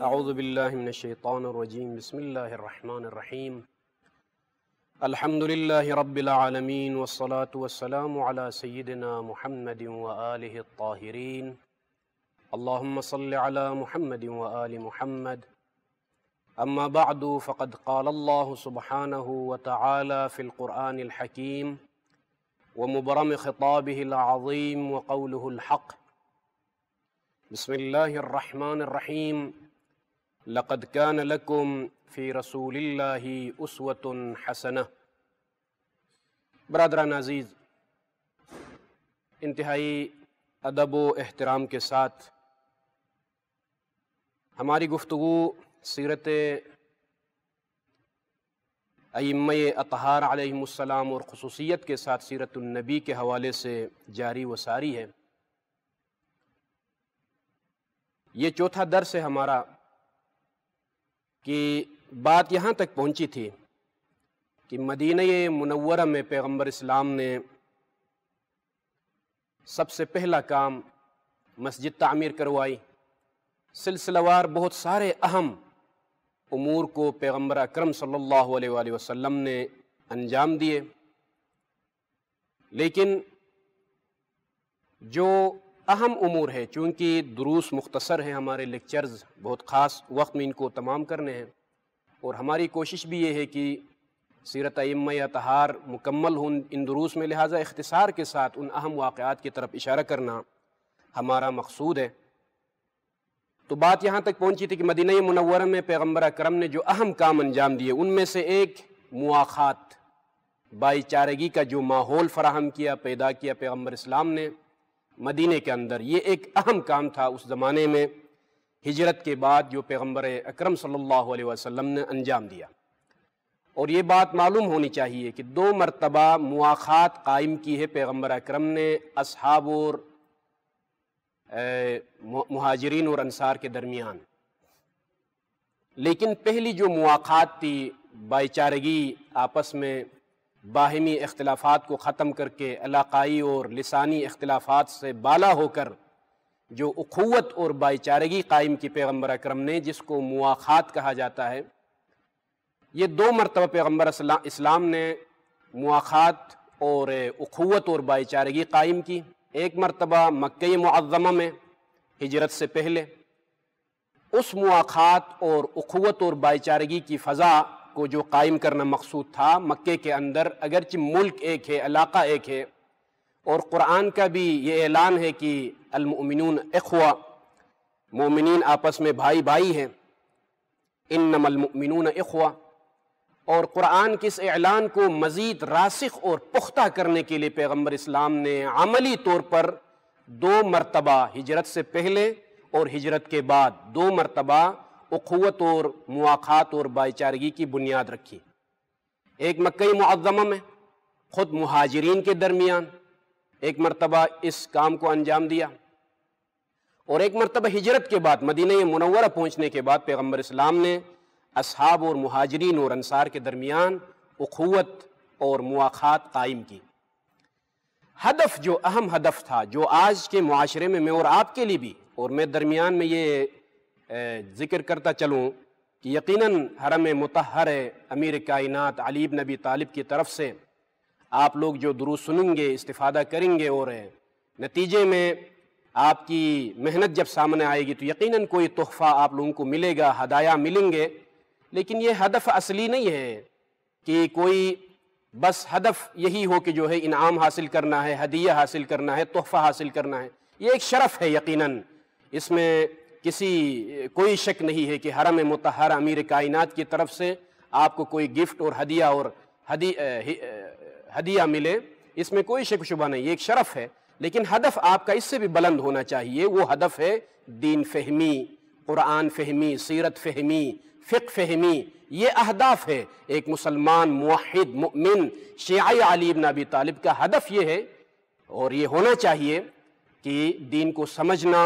اعوذ باللہ من الشیطان الرجیم بسم اللہ الرحمن الرحیم الحمد للہ رب العالمین والصلاة والسلام علی سیدنا محمد وآلہ الطاہرین اللہم صل علی محمد وآل محمد اما بعد فقد قال اللہ سبحانہ وتعالی فی القرآن الحکیم ومبرم خطابہ العظیم وقولہ الحق بسم اللہ الرحمن الرحیم لقد كان لكم في رسول اللہ اسوۃ حسنہ۔ برادران عزیز، انتہائی ادب و احترام کے ساتھ ہماری گفتگو سیرت ائمہ اطہار علیہم السلام اور خصوصیت کے ساتھ سیرت النبی کے حوالے سے جاری و ساری ہے۔ یہ چوتھا درس ہے ہمارا کہ بات یہاں تک پہنچی تھی کہ مدینہ منورہ میں پیغمبر اسلام نے سب سے پہلا کام مسجد تعمیر کروائی۔ سلسلہ وار بہت سارے اہم امور کو پیغمبر اکرم صلی اللہ علیہ وآلہ وسلم نے انجام دیے، لیکن جو اہم امور ہے، چونکہ دروس مختصر ہیں، ہمارے لیکچرز بہت خاص وقت میں ان کو تمام کرنے ہیں، اور ہماری کوشش بھی یہ ہے کہ سیرت ائمہ اطہار مکمل ہوں ان دروس میں، لہٰذا اختصار کے ساتھ ان اہم واقعات کی طرف اشارہ کرنا ہمارا مقصود ہے۔ تو بات یہاں تک پہنچی تھی کہ مدینہ منورہ میں پیغمبر اکرم نے جو اہم کام انجام دیے، ان میں سے ایک مواخات، بھائی چارگی کا جو ماحول فراہم کیا، پیدا کیا پیغمبر اسلام نے مدینہ کے اندر، یہ ایک اہم کام تھا اس زمانے میں، ہجرت کے بعد جو پیغمبر اکرم صلی اللہ علیہ وسلم نے انجام دیا۔ اور یہ بات معلوم ہونی چاہیے کہ 2 مرتبہ مواخات قائم کی ہے پیغمبر اکرم نے اصحاب اور مہاجرین اور انصار کے درمیان، لیکن پہلی جو مواخات تھی، بھائی چارگی، آپس میں باہمی اختلافات کو ختم کر کے علاقائی اور لسانی اختلافات سے بالا ہو کر جو اخوت اور بھائی چارگی قائم کی پیغمبر اکرم نے، جس کو مواخات کہا جاتا ہے، یہ 2 مرتبہ پیغمبر اسلام نے مواخات اور اخوت اور بھائی چارگی قائم کی۔ ایک مرتبہ مکہ معظمہ میں ہجرت سے پہلے، اس مواخات اور اخوت اور بھائی چارگی کی فضا کو جو قائم کرنا مقصود تھا مکے کے اندر، اگرچہ ملک ایک ہے، علاقہ ایک ہے، اور قرآن کا بھی یہ اعلان ہے کہ المؤمنون اخوہ، مومنین آپس میں بھائی بھائی ہیں، انما المؤمنون اخوہ، اور قرآن کے اس اعلان کو مزید راسخ اور پختہ کرنے کے لیے پیغمبر اسلام نے عملی طور پر 2 مرتبہ ہجرت سے پہلے اور ہجرت کے بعد 2 مرتبہ اخوت اور مواخات اور بھائی چارگی کی بنیاد رکھی۔ ایک مکہ معظمہ میں خود مہاجرین کے درمیان ایک مرتبہ اس کام کو انجام دیا، اور ایک مرتبہ ہجرت کے بعد مدینہ منورہ پہنچنے کے بعد پیغمبر اسلام نے اصحاب اور مہاجرین اور انصار کے درمیان اخوت اور مواخات قائم کی۔ ہدف، جو اہم ہدف تھا، جو آج کے معاشرے میں اور آپ کے لیے بھی، اور میں درمیان میں یہ ذکر کرتا چلوں کہ یقیناً حرم مطہر امیر کائنات علی بن ابی طالب کی طرف سے آپ لوگ جو دروس سنیں گے، استفادہ کریں گے، اور نتیجے میں آپ کی محنت جب سامنے آئے گی تو یقیناً کوئی تحفہ آپ لوگوں کو ملے گا، ہدایہ ملیں گے، لیکن یہ ہدف اصلی نہیں ہے کہ کوئی بس ہدف یہی ہو کہ جو ہے انعام حاصل کرنا ہے، ہدیہ حاصل کرنا ہے، تحفہ حاصل کرنا ہے۔ یہ ایک شرف ہے، یقیناً اس میں کوئی شک نہیں ہے کہ حرم مطہر امیر کائنات کی طرف سے آپ کو کوئی گفٹ اور ہدیہ ملے، اس میں کوئی شک و شبہ نہیں، یہ ایک شرف ہے، لیکن ہدف آپ کا اس سے بھی بلند ہونا چاہیے۔ وہ ہدف ہے دین فہمی، قرآن فہمی، سیرت فہمی، فقہ فہمی، یہ اہداف ہے۔ ایک مسلمان موحد مؤمن شیعہ علی بن ابی طالب کا ہدف یہ ہے، اور یہ ہونا چاہیے کہ دین کو سمجھنا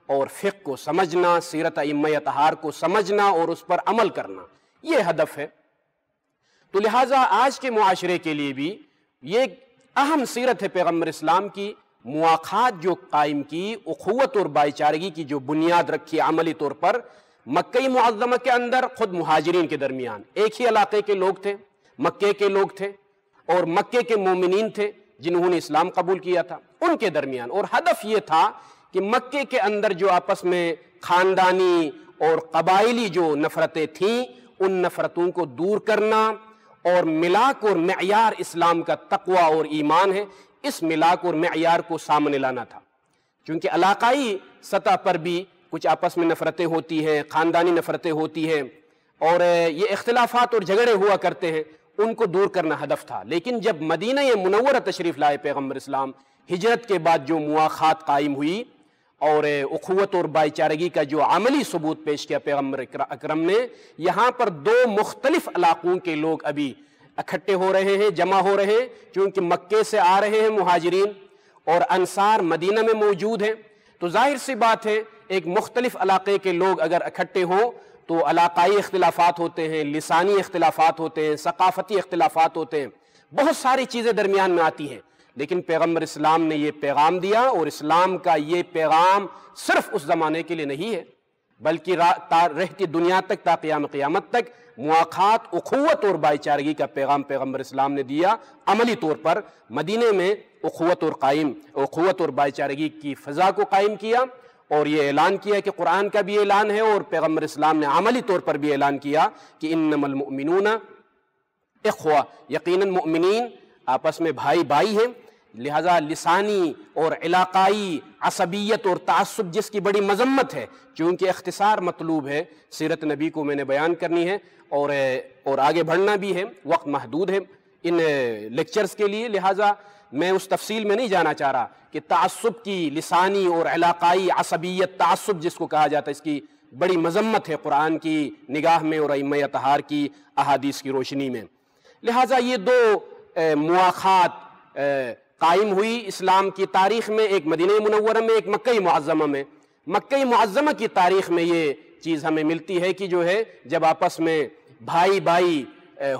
اور فقہ کو سمجھنا، سیرت ائمہ اطہار کو سمجھنا اور اس پر عمل کرنا، یہ ہدف ہے۔ تو لہٰذا آج کے معاشرے کے لیے بھی یہ ایک اہم سیرت ہے پیغمبر اسلام کی، مواخات جو قائم کی، اخوت اور بھائی چارگی کی جو بنیاد رکھی عملی طور پر، مکہ معظمہ کے اندر خود مہاجرین کے درمیان ایک ہی علاقے کے لوگ تھے، مکے کے لوگ تھے اور مکے کے مومنین تھے جنہوں نے اسلام قبول کیا تھا، ان کے درمیان. اور ہدف یہ تھا کہ مکے کے اندر جو آپس میں خاندانی اور قبائلی جو نفرتیں تھیں ان نفرتوں کو دور کرنا اور ملاک اور معیار اسلام کا تقوی اور ایمان ہے، اس ملاک اور معیار کو سامنے لانا تھا. چونکہ علاقائی سطح پر بھی کچھ آپس میں نفرتیں ہوتی ہیں، خاندانی نفرتیں ہوتی ہیں اور یہ اختلافات اور جھگڑے ہوا کرتے ہیں، ان کو دور کرنا ہدف تھا. لیکن جب مدینہ منورہ تشریف لائے پیغمبر اسلام، ہجرت کے بعد جو مواخات قائم ہوئی اور اخوت اور بھائی چارگی کا جو عملی ثبوت پیش کیا پیغمبر اکرم نے، یہاں پر دو مختلف علاقوں کے لوگ ابھی اکٹھے ہو رہے ہیں، جمع ہو رہے ہیں، چونکہ مکے سے آ رہے ہیں مہاجرین اور انصار مدینہ میں موجود ہیں. تو ظاہر سی بات ہے ایک مختلف علاقے کے لوگ اگر اکٹھے ہوں تو علاقائی اختلافات ہوتے ہیں، لسانی اختلافات ہوتے ہیں، ثقافتی اختلافات ہوتے ہیں، بہت ساری چیزیں درمیان میں آتی ہیں. لیکن پیغمبر اسلام نے یہ پیغام دیا اور اسلام کا یہ پیغام صرف اس زمانے کے لیے نہیں ہے بلکہ رہتی دنیا تک تا قیام قیامت تک مواخات، اخوت اور بھائی چارگی کا پیغام پیغمبر اسلام نے دیا. عملی طور پر مدینے میں اخوت اور بھائی چارگی کی فضا کو قائم کیا اور یہ اعلان کیا کہ قرآن کا بھی اعلان ہے اور پیغمبر اسلام نے عملی طور پر بھی اعلان کیا کہ انما المؤمنون اخوہ، یقیناً مؤمنین آپس میں بھائی بھائی ہیں. لہذا لسانی اور علاقائی عصبیت اور تعصب جس کی بڑی مذمت ہے، چونکہ اختصار مطلوب ہے، سیرت نبی کو میں نے بیان کرنی ہے اور آگے بڑھنا بھی ہے، وقت محدود ہے ان لیکچرز کے لیے، لہذا میں اس تفصیل میں نہیں جانا چاہ رہا کہ تعصب کی لسانی اور علاقائی عصبیت، تعصب جس کو کہا جاتا ہے، اس کی بڑی مذمت ہے قرآن کی نگاہ میں اور ائمہ اطہار کی احادیث کی روشنی میں. لہذا یہ دو مواخات قائم ہوئی اسلام کی تاریخ میں، ایک مدینہ منورہ میں، ایک مکہ معظمہ میں. مکہ معظمہ کی تاریخ میں یہ چیز ہمیں ملتی ہے کہ جو ہے جب آپس میں بھائی بھائی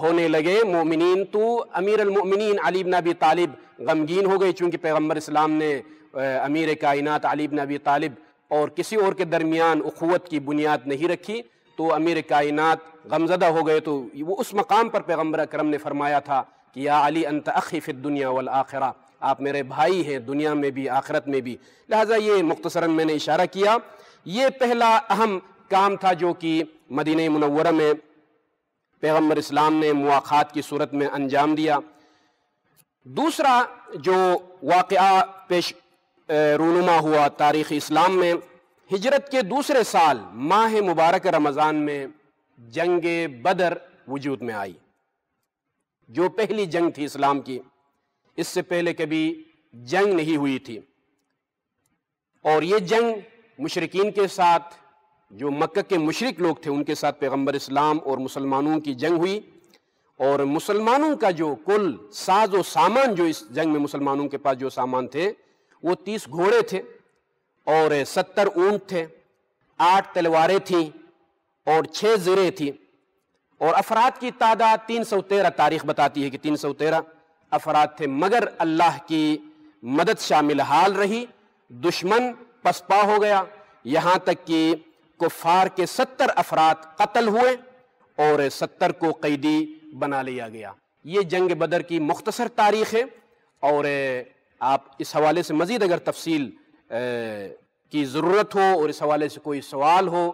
ہونے لگے مومنین، تو امیر المؤمنین علی بن ابی طالب غمگین ہو گئے، چونکہ پیغمبر اسلام نے امیر کائنات علی بن ابی طالب اور کسی اور کے درمیان اخوت کی بنیاد نہیں رکھی، تو امیر کائنات غمزدہ ہو گئے. تو وہ اس مقام پر پیغمبر اکرم نے فرمایا تھا کہ یا علی انت اخی فی الدنیا والآخرہ، آپ میرے بھائی ہیں دنیا میں بھی آخرت میں بھی. لہٰذا یہ مختصراً میں نے اشارہ کیا، یہ پہلا اہم کام تھا جو کہ مدینہ منورہ میں پیغمبر اسلام نے مواخات کی صورت میں انجام دیا. دوسرا جو واقعہ پیش رونما ہوا تاریخ اسلام میں، ہجرت کے دوسرے سال ماہ مبارک رمضان میں جنگ بدر وجود میں آئی، جو پہلی جنگ تھی اسلام کی. اس سے پہلے کبھی جنگ نہیں ہوئی تھی اور یہ جنگ مشرکین کے ساتھ، جو مکہ کے مشرک لوگ تھے ان کے ساتھ پیغمبر اسلام اور مسلمانوں کی جنگ ہوئی. اور مسلمانوں کا جو کل ساز و سامان جو اس جنگ میں مسلمانوں کے پاس جو سامان تھے وہ 30 گھوڑے تھے اور 70 اونٹ تھے، 8 تلواریں تھیں اور 6 زریں تھیں، اور افراد کی تعداد 313 تاریخ بتاتی ہے کہ 313 افراد تھے. مگر اللہ کی مدد شامل حال رہی، دشمن پسپا ہو گیا، یہاں تک کہ کفار کے 70 افراد قتل ہوئے اور 70 کو قیدی بنا لیا گیا. یہ جنگ بدر کی مختصر تاریخ ہے اور آپ اس حوالے سے مزید اگر تفصیل کی ضرورت ہو اور اس حوالے سے کوئی سوال ہو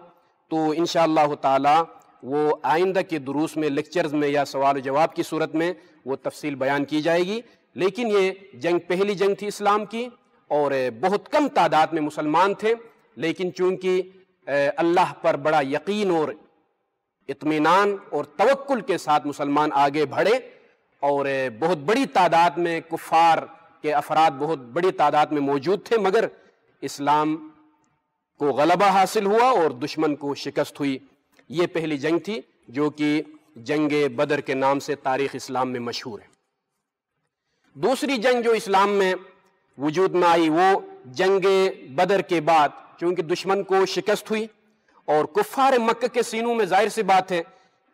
تو انشاءاللہ تعالی وہ آئندہ کے دروس میں، لیکچرز میں یا سوال و جواب کی صورت میں وہ تفصیل بیان کی جائے گی. لیکن یہ جنگ پہلی جنگ تھی اسلام کی اور بہت کم تعداد میں مسلمان تھے، لیکن چونکہ اللہ پر بڑا یقین اور اطمینان اور توکل کے ساتھ مسلمان آگے بڑھے اور بہت بڑی تعداد میں کفار کے افراد بہت بڑی تعداد میں موجود تھے، مگر اسلام کو غلبہ حاصل ہوا اور دشمن کو شکست ہوئی. یہ پہلی جنگ تھی جو کہ جنگ بدر کے نام سے تاریخ اسلام میں مشہور ہے. دوسری جنگ جو اسلام میں وجود میں آئی وہ جنگ بدر کے بعد، چونکہ دشمن کو شکست ہوئی اور کفار مکہ کے سینوں میں ظاہر سی بات ہے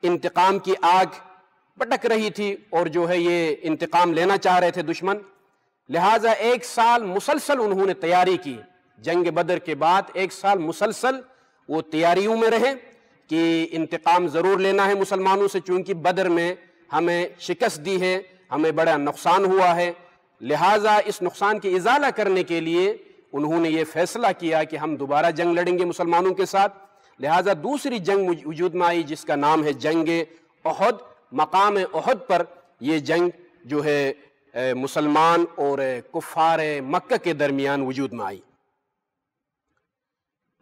انتقام کی آگ بھڑک رہی تھی اور جو ہے یہ انتقام لینا چاہ رہے تھے دشمن. لہٰذا 1 سال مسلسل انہوں نے تیاری کی. جنگ بدر کے بعد 1 سال مسلسل وہ تیاریوں میں رہے کہ انتقام ضرور لینا ہے مسلمانوں سے، چونکہ بدر میں ہمیں شکست دی ہے، ہمیں بڑا نقصان ہوا ہے، لہٰذا اس نقصان کی ازالہ کرنے کے لیے انہوں نے یہ فیصلہ کیا کہ ہم دوبارہ جنگ لڑیں گے مسلمانوں کے ساتھ۔ لہٰذا دوسری جنگ وجود میں آئی جس کا نام ہے جنگ احد۔ مقام احد پر یہ جنگ جو ہے مسلمان اور کفار مکہ کے درمیان وجود میں آئی۔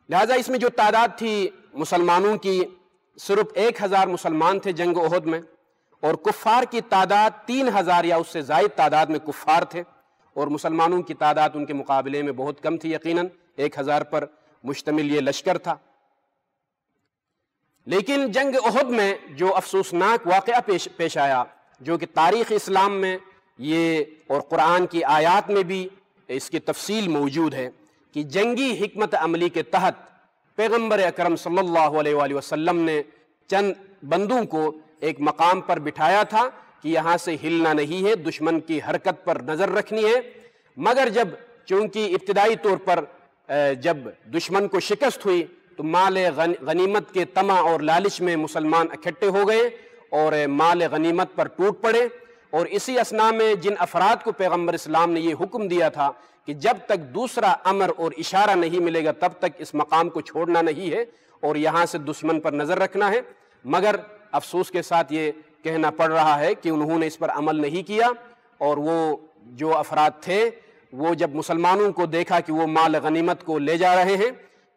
لہٰذا اس میں جو تعداد تھی مسلمانوں کی، صرف 1000 مسلمان تھے جنگ احد میں، اور کفار کی تعداد 3000 یا اس سے زائد تعداد میں کفار تھے، اور مسلمانوں کی تعداد ان کے مقابلے میں بہت کم تھی، یقیناً 1000 پر مشتمل یہ لشکر تھا۔ لیکن جنگ احد میں جو افسوسناک واقعہ پیش آیا، جو کہ تاریخ اسلام میں یہ اور قرآن کی آیات میں بھی اس کی تفصیل موجود ہے، کہ جنگی حکمت عملی کے تحت پیغمبر اکرم صلی اللہ علیہ وآلہ وسلم نے چند بندوں کو ایک مقام پر بٹھایا تھا کہ یہاں سے ہلنا نہیں ہے، دشمن کی حرکت پر نظر رکھنی ہے۔ مگر چونکہ ابتدائی طور پر جب دشمن کو شکست ہوئی تو مال غنیمت کے طمع اور لالچ میں مسلمان اکٹھے ہو گئے اور مال غنیمت پر ٹوٹ پڑے، اور اسی اثناء میں جن افراد کو پیغمبر اسلام نے یہ حکم دیا تھا کہ جب تک دوسرا امر اور اشارہ نہیں ملے گا تب تک اس مقام کو چھوڑنا نہیں ہے اور یہاں سے دشمن پر نظر رکھنا ہے، مگر افسوس کے ساتھ یہ کہنا پڑ رہا ہے کہ انہوں نے اس پر عمل نہیں کیا، اور وہ جو افراد تھے وہ جب مسلمانوں کو دیکھا کہ وہ مال غنیمت کو لے جا رہے ہیں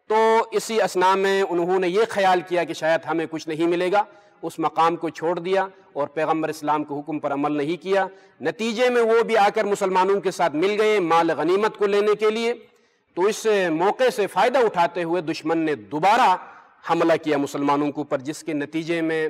تو اسی اثناء میں انہوں نے یہ خیال کیا کہ شاید ہمیں کچھ نہیں ملے گا، اس مقام کو چھوڑ دیا اور پیغمبر اسلام کے حکم پر عمل نہیں کیا۔ نتیجے میں وہ بھی آ کر مسلمانوں کے ساتھ مل گئے مال غنیمت کو لینے کے لیے، تو اس موقع سے فائدہ اٹھاتے ہوئے دشمن نے دوبارہ حملہ کیا مسلمانوں کے اوپر، جس کے نتیجے میں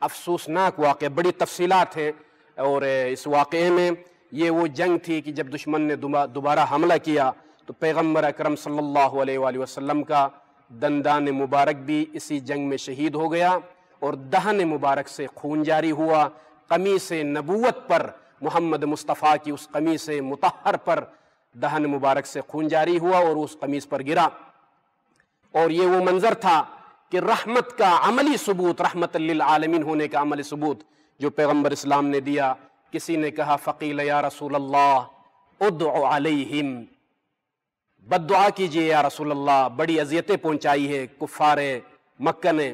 افسوسناک واقعہ، بڑی تفصیلات ہیں، اور اس واقعے میں یہ وہ جنگ تھی کہ جب دشمن نے دوبارہ حملہ کیا تو پیغمبر اکرم صلی اللہ علیہ وآلہ وسلم کا دندان مبارک بھی اسی جنگ میں شہید ہو گیا، اور دہن مبارک سے خون جاری ہوا، قمیص نبوت پر، محمد مصطفیٰ کی اس قمیص مطہر پر دہن مبارک سے خون جاری ہوا اور اس قمیص پر گرا۔ اور یہ وہ منظر تھا کہ رحمت کا عملی ثبوت، رحمت للعالمین ہونے کا عملی ثبوت جو پیغمبر اسلام نے دیا۔ کسی نے کہا فقیل یا رسول اللہ ادعو علیہم، بد دعا کیجئے یا رسول اللہ، بڑی اذیتیں پہنچائی ہے کفار مکہ نے۔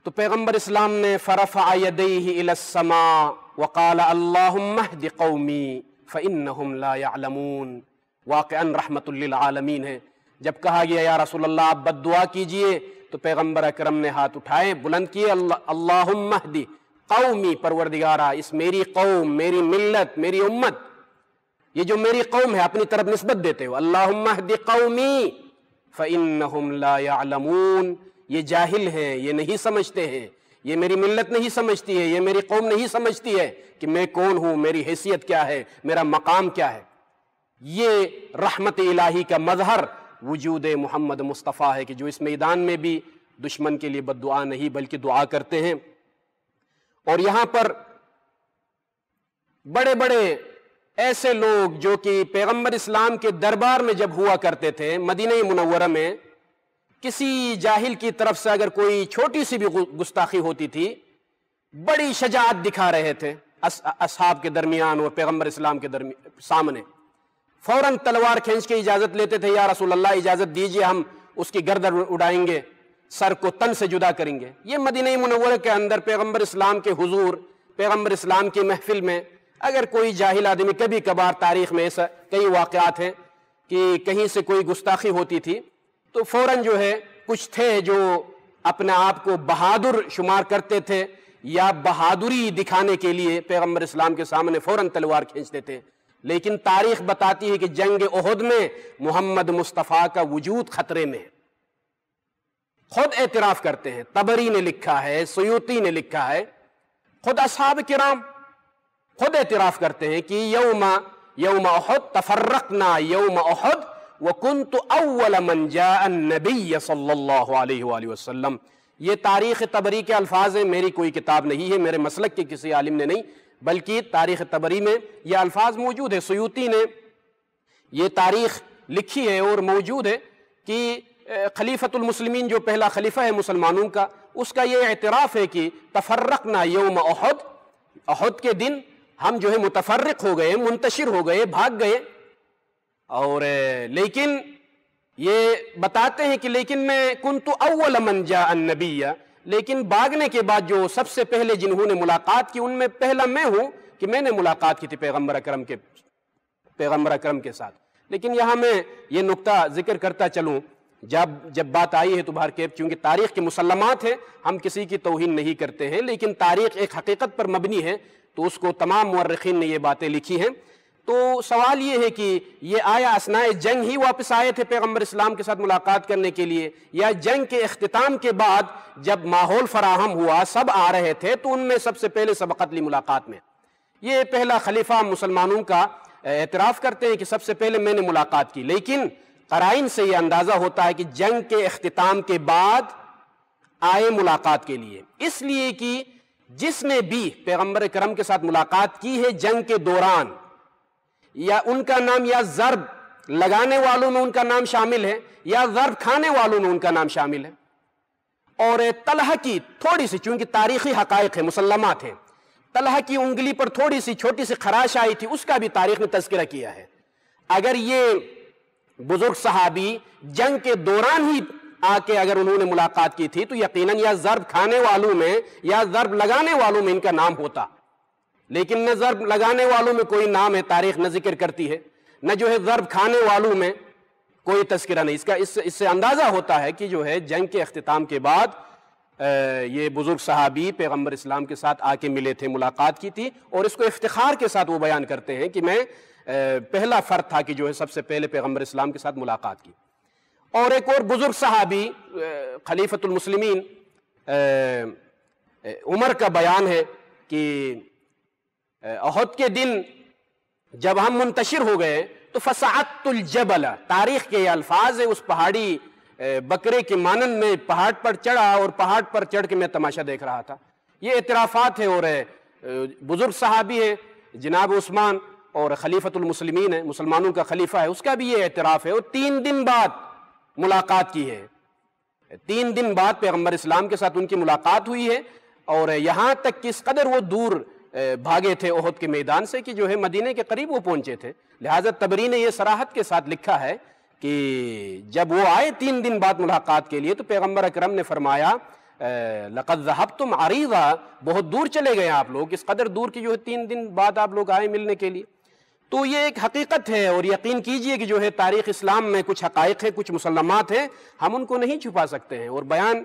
تو پیغمبر اسلام نے فرفع یدیہ الی السماء وقال اللہم اہد قومی فانہم لا یعلمون، واقعاً رحمت للعالمین ہے۔ جب کہا گیا یا رسول اللہ آپ بد دعا کیجئے تو پیغمبر اکرم نے ہاتھ اٹھائے، بلند کیے، اللہم اہد قومی، پروردگارا اس میری قوم، میری ملت، میری امت، یہ جو میری قوم ہے اپنی طرف نسبت دیتے ہو، اللہم اہد قومی فانہم لا یعلمون، یہ جاہل ہیں، یہ نہیں سمجھتے ہیں، یہ میری ملت نہیں سمجھتی ہے، یہ میری قوم نہیں سمجھتی ہے کہ میں کون ہوں، میری حیثیت کیا ہے، میرا مقام کیا ہے۔ یہ رحمت الہی کا مظہر وجود محمد مصطفیٰ ہے کہ جو اس میدان میں بھی دشمن کے لیے بد دعا نہیں بلکہ دعا کرتے ہیں۔ اور یہاں پر بڑے بڑے ایسے لوگ جو کہ پیغمبر اسلام کے دربار میں جب ہوا کرتے تھے مدینہ منورہ میں، کسی جاہل کی طرف سے اگر کوئی چھوٹی سی بھی گستاخی ہوتی تھی بڑی شجاعت دکھا رہے تھے اصحاب کے درمیان اور پیغمبر اسلام کے سامنے، فوراً تلوار کھینچ کے اجازت لیتے تھے، یا رسول اللہ اجازت دیجئے ہم اس کی گردن اڑائیں گے، سر کو تن سے جدا کریں گے۔ یہ مدینہ منورہ کے اندر پیغمبر اسلام کے حضور، پیغمبر اسلام کی محفل میں اگر کوئی جاہل آدمی، کبھی کبھار تاریخ میں ایسا کئی واقعات ہیں کہ کہیں سے کوئی گستاخی ہوتی تھی تو فوراً جو ہے کچھ تھے جو اپنے آپ کو بہادر شمار کرتے تھے یا بہادری دکھانے کے لیے پیغمبر اسلام کے سامنے فوراً تلوار کھینچتے تھے، لیکن تاریخ بتاتی ہے کہ جنگ احد میں محمد مصطفیٰ کا وجود خطرے میں ہے۔ خود اعتراف کرتے ہیں، طبری نے لکھا ہے، سیوطی نے لکھا ہے، خود اصحاب کرام خود اعتراف کرتے ہیں کہ یوم احد تفرقنا یوم احد وکنت اول من جاء النبی صلی اللہ علیہ وآلہ وسلم۔ یہ تاریخ طبری کے الفاظ ہیں، میری کوئی کتاب نہیں ہے، میرے مسلک کے کسی عالم نے نہیں، بلکہ تاریخ طبری میں یہ الفاظ موجود ہے۔ سیوطی نے یہ تاریخ لکھی ہے اور موجود ہے کہ خلیفۃ المسلمین جو پہلا خلیفہ ہے مسلمانوں کا، اس کا یہ اعتراف ہے کہ تفرقنا یوم احد، احد کے دن ہم جو ہے متفرق ہو گئے، منتشر ہو گئے، بھاگ گئے، اور لیکن یہ بتاتے ہیں کہ لیکن میں کنت اول من جاء النبی، لیکن بھاگنے کے بعد جو سب سے پہلے جنہوں نے ملاقات کی ان میں پہلا میں ہوں کہ میں نے ملاقات کی تھی پیغمبر اکرم کے ساتھ۔ لیکن یہاں میں یہ نقطہ ذکر کرتا چلوں، جب بات آئی ہے تو بہر کیف چونکہ تاریخ کے مسلمات ہیں، ہم کسی کی توہین نہیں کرتے ہیں، لیکن تاریخ ایک حقیقت پر مبنی ہے تو اس کو تمام مورخین نے یہ باتیں لکھی ہیں۔ تو سوال یہ ہے کہ یہ آیا اثناء جنگ ہی واپس آئے تھے پیغمبر اسلام کے ساتھ ملاقات کرنے کے لیے، یا جنگ کے اختتام کے بعد جب ماحول فراہم ہوا سب آ رہے تھے تو ان میں سب سے پہلے سبقت لی ملاقات میں؟ یہ پہلا خلیفہ مسلمانوں کا اعتراف کرتے ہیں کہ سب سے پہلے میں نے ملاقات کی، لیکن قرائن سے یہ اندازہ ہوتا ہے کہ جنگ کے اختتام کے بعد آئے ملاقات کے لیے، اس لیے کہ جس نے بھی پیغمبر اکرم کے ساتھ ملاقات کی ہے جنگ کے دوران، یا ان کا نام یا ضرب لگانے والوں میں ان کا نام شامل ہے یا ضرب کھانے والوں میں ان کا نام شامل ہے۔ اور طلحہ کی تھوڑی سی، چونکہ تاریخی حقائق ہے، مسلمات ہیں، طلحہ کی انگلی پر تھوڑی سی چھوٹی سی خراش آئی تھی، اس کا بھی تاریخ میں تذکرہ کیا ہے۔ اگر یہ بزرگ صحابی جنگ کے دوران ہی آ کے اگر انہوں نے ملاقات کی تھی تو یقیناً یا ضرب کھانے والوں میں یا ضرب لگانے والوں میں ان کا نام ہوتا، لیکن نہ ضرب لگانے والوں میں کوئی نام ہے، تاریخ نہ ذکر کرتی ہے، نہ جو ہے ضرب کھانے والوں میں کوئی تذکرہ نہیں۔ اس سے اندازہ ہوتا ہے کہ جو ہے جنگ کے اختتام کے بعد یہ بزرگ صحابی پیغمبر اسلام کے ساتھ آ کے ملے تھے، ملاقات کی تھی، اور اس کو افتخار کے ساتھ وہ بیان کرتے ہیں کہ میں پہلا فرد تھا کہ جو ہے سب سے پہلے پیغمبر اسلام کے ساتھ ملاقات کی۔ اور ایک اور بزرگ صحابی خلیفۃ المسلمین عمر کا بیان ہے کہ احد کے دن جب ہم منتشر ہو گئے تو فصعدت الجبل، تاریخ کے یہ الفاظ ہے، اس پہاڑی بکرے کے مانند میں پہاڑ پر چڑھا اور پہاڑ پر چڑھ کے میں تماشا دیکھ رہا تھا۔ یہ اعترافات ہے، اور بزرگ صحابی ہے جناب عثمان اور خلیفۃ المسلمین ہے، مسلمانوں کا خلیفہ ہے، اس کا بھی یہ اعتراف ہے، اور 3 دن بعد ملاقات کی ہے، 3 دن بعد پیغمبر اسلام کے ساتھ ان کی ملاقات ہوئی ہے، اور یہاں تک کس قدر وہ دور بھاگے تھے احد کے میدان سے کہ جو ہے مدینے کے قریب وہ پہنچے تھے۔ لہٰذا طبری نے یہ صراحت کے ساتھ لکھا ہے کہ جب وہ آئے 3 دن بعد ملاقات کے لیے تو پیغمبر اکرم نے فرمایا لقد ذهبتم عریضا، بہت دور چلے گئے آپ لوگ، اس قدر دور کی جو ہے 3 دن بعد آپ لوگ آئے ملنے کے لیے۔ تو یہ ایک حقیقت ہے، اور یقین کیجئے کہ جو ہے تاریخ اسلام میں کچھ حقائق ہیں، کچھ مسلمات ہیں، ہم ان کو نہیں چھپا سکتے ہیں اور بیان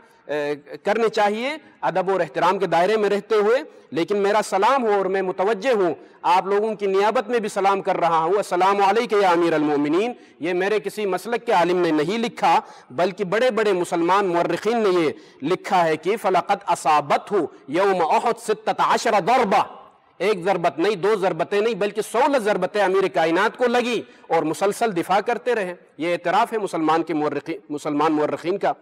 کرنے چاہیے ادب اور احترام کے دائرے میں رہتے ہوئے۔ لیکن میرا سلام ہو اور میں متوجہ ہوں، آپ لوگوں کی نیابت میں بھی سلام کر رہا ہوں، السلام علیک یا امیر المومنین۔ یہ میرے کسی مسلک کے عالم نے نہیں لکھا، بلکہ بڑے بڑے مسلمان مورخین نے یہ لکھا ہے کہ فَلَقَدْ أَصَابَتْهُ يَوْمَ أُحُدٍ 16 ضربہ، ایک ضربت نہیں، 2 ضربتیں نہیں، بلکہ 16 ضربتیں امیر کائنات کو لگی اور مسلسل دفاع کرتے رہے۔ یہ اعتراف ہے مسلمان مورخین کا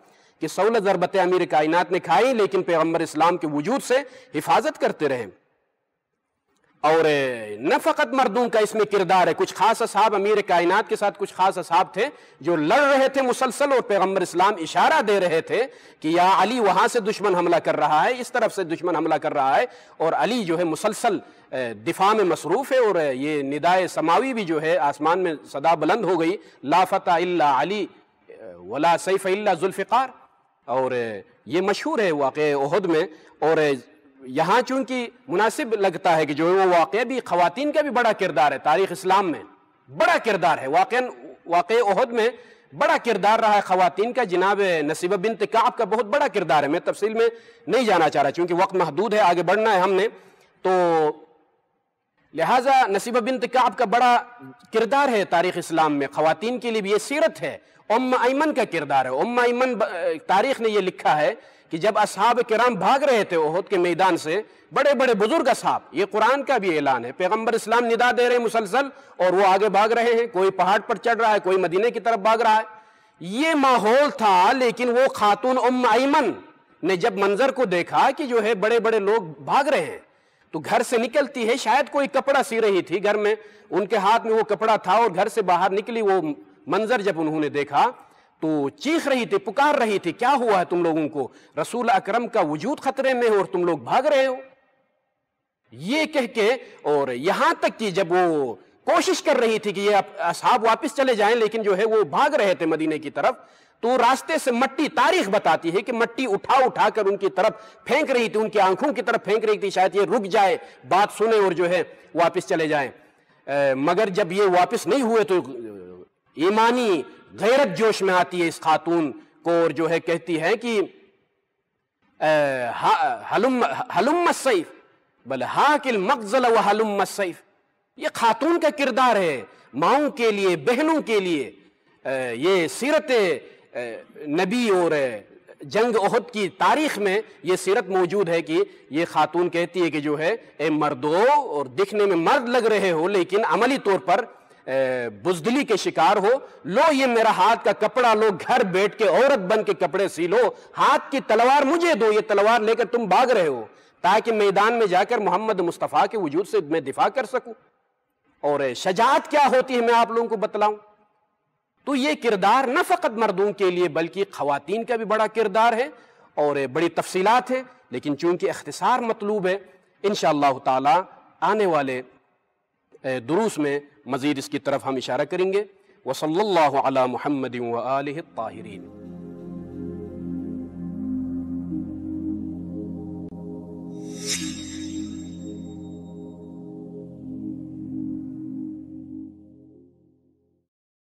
کہ 16 ضربتیں امیر کائنات نے کھائی، لیکن پیغمبر اسلام کے وجود سے حفاظت کرتے رہے۔ اور نہ فقط مردوں کا اس میں کردار ہے، کچھ خاص اصحاب امیر کائنات کے ساتھ کچھ خاص اصحاب تھے جو لڑ رہے تھے مسلسل، اور پیغمبر اسلام اشارہ دے رہے تھے کہ یا علی وہاں سے دشمن حملہ کر رہا ہے، اس طرف سے دشمن حملہ کر رہا ہے، اور علی جو ہے مسلسل دفاع میں مصروف ہے۔ اور یہ ندائے سماوی بھی جو ہے آسمان میں صدا بلند ہو گئی، لا فتح الا علی ولا سیف الا ذوالفقار، اور یہ مشہور ہے واقعہ احد میں۔ اور یہاں چونکہ مناسب لگتا ہے کہ جو وہ واقعہ بھی خواتین کا بھی بڑا کردار ہے، تاریخ اسلام میں بڑا کردار ہے، واقعہ احد میں بڑا کردار رہا ہے خواتین کا۔ جناب نصیبہ بنت کعب کا بہت بڑا کردار ہے، میں تفصیل میں نہیں جانا چاہ رہا چونکہ وقت محدود ہے، آگے بڑھنا ہے ہم نے، تو لہٰذا نصیبہ بنت کعب کا بڑا کردار ہے تاریخ اسلام میں، خواتین کے لیے بھی یہ سیرت ہے۔ ام ایمن کا کردار ہے، ام ایمن تاریخ نے یہ لکھا ہے کہ جب اصحاب کرام بھاگ رہے تھے احد کے میدان سے، بڑے بڑے بزرگ اصحاب، یہ قرآن کا بھی اعلان ہے، پیغمبر اسلام ندا دے رہے ہیں مسلسل اور وہ آگے بھاگ رہے ہیں، کوئی پہاڑ پر چڑھ رہا ہے، کوئی مدینے کی طرف بھاگ رہا ہے، یہ ماحول تھا۔ لیکن وہ خاتون ام ایمن نے جب منظر کو دیکھا کہ جو ہے بڑے بڑے لوگ بھاگ رہے ہیں تو گھر سے نکلتی ہے، شاید کوئی کپڑا سی رہی تھی گھر میں، ان کے ہاتھ میں وہ کپڑا تھا، اور گھر سے باہر نکلی، وہ منظر جب انہوں نے دیکھا تو چیخ رہی تھی، پکار رہی تھی کیا ہوا ہے تم لوگوں کو، رسول اکرم کا وجود خطرے میں ہے اور تم لوگ بھاگ رہے ہو، یہ کہہ کے. اور یہاں تک کہ جب وہ کوشش کر رہی تھی کہ یہ اصحاب واپس چلے جائیں، لیکن جو ہے وہ بھاگ رہے تھے مدینے کی طرف، تو راستے سے مٹی، تاریخ بتاتی ہے کہ مٹی اٹھا اٹھا کر ان کی طرف پھینک رہی تھی، ان کی آنکھوں کی طرف پھینک رہی تھی، شاید یہ رک جائے، بات سنیں اور جو ہے واپس چلے جائیں. مگر جب یہ واپس نہیں ہوئے تو ایمانی غیرت جوش میں آتی ہے اس خاتون کو، اور جو ہے کہتی ہے کہ ہلم السیف بل ہاک المغزل وہلم السیف. یہ خاتون کا کردار ہے ماؤں کے لیے، بہنوں کے لیے. یہ سیرت نبی اور جنگ احد کی تاریخ میں یہ سیرت موجود ہے کہ یہ خاتون کہتی ہے کہ جو ہے اے مردو، اور دکھنے میں مرد لگ رہے ہو لیکن عملی طور پر بزدلی کے شکار ہو، لو یہ میرا ہاتھ کا کپڑا لو، گھر بیٹھ کے عورت بن کے کپڑے سی لو، ہاتھ کی تلوار مجھے دو، یہ تلوار لے کر تم بھاگ رہے ہو تاکہ میدان میں جا کر محمد مصطفیٰ کے وجود سے میں دفاع کر سکوں. اور شجاعت کیا ہوتی ہے میں آپ لوگوں کو بتلاؤں. تو یہ کردار نہ فقط مردوں کے لیے بلکہ خواتین کا بھی بڑا کردار ہے اور بڑی تفصیلات ہے، لیکن چونکہ اختصار مطلوب ہے، انشاءاللہ تعالی آنے والے دروس میں مزید اس کی طرف ہم اشارہ کریں گے. وصلی اللہ علی محمد وآلہ الطاہرین.